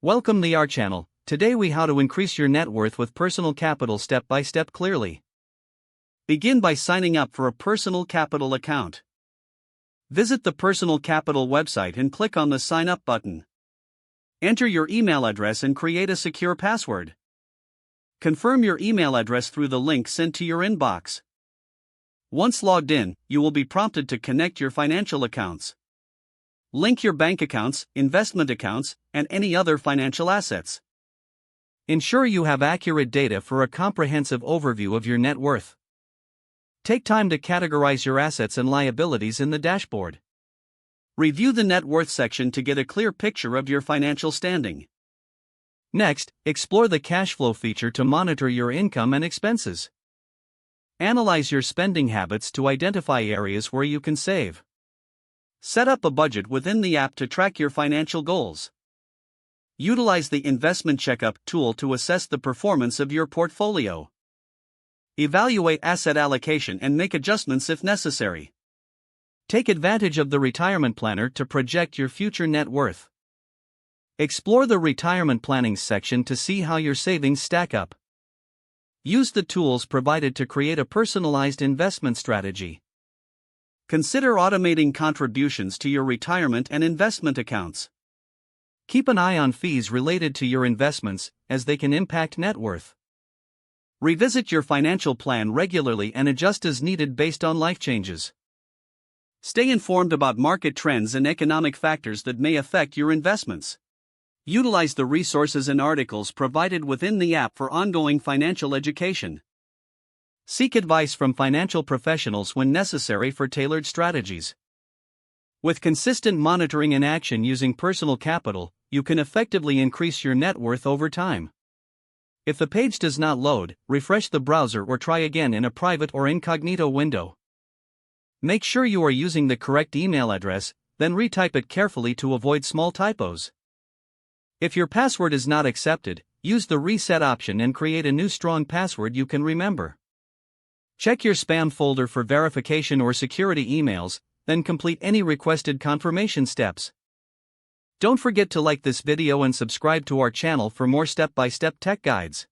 Welcome to our channel. Today we how to increase your net worth with personal capital step by step clearly. Begin by signing up for a personal capital account. Visit the Personal Capital website and click on the sign up button. Enter your email address and create a secure password. Confirm your email address through the link sent to your inbox. Once logged in, you will be prompted to connect your financial accounts. Link your bank accounts, investment accounts, and any other financial assets. Ensure you have accurate data for a comprehensive overview of your net worth. Take time to categorize your assets and liabilities in the dashboard. Review the net worth section to get a clear picture of your financial standing. Next, explore the cash flow feature to monitor your income and expenses. Analyze your spending habits to identify areas where you can save. Set up a budget within the app to track your financial goals. Utilize the Investment Checkup tool to assess the performance of your portfolio. Evaluate asset allocation and make adjustments if necessary. Take advantage of the Retirement Planner to project your future net worth. Explore the Retirement Planning section to see how your savings stack up. Use the tools provided to create a personalized investment strategy. Consider automating contributions to your retirement and investment accounts. Keep an eye on fees related to your investments, as they can impact net worth. Revisit your financial plan regularly and adjust as needed based on life changes. Stay informed about market trends and economic factors that may affect your investments. Utilize the resources and articles provided within the app for ongoing financial education. Seek advice from financial professionals when necessary for tailored strategies. With consistent monitoring and action using personal capital, you can effectively increase your net worth over time. If the page does not load, refresh the browser or try again in a private or incognito window. Make sure you are using the correct email address, then retype it carefully to avoid small typos. If your password is not accepted, use the reset option and create a new strong password you can remember. Check your spam folder for verification or security emails, then complete any requested confirmation steps. Don't forget to like this video and subscribe to our channel for more step-by-step tech guides.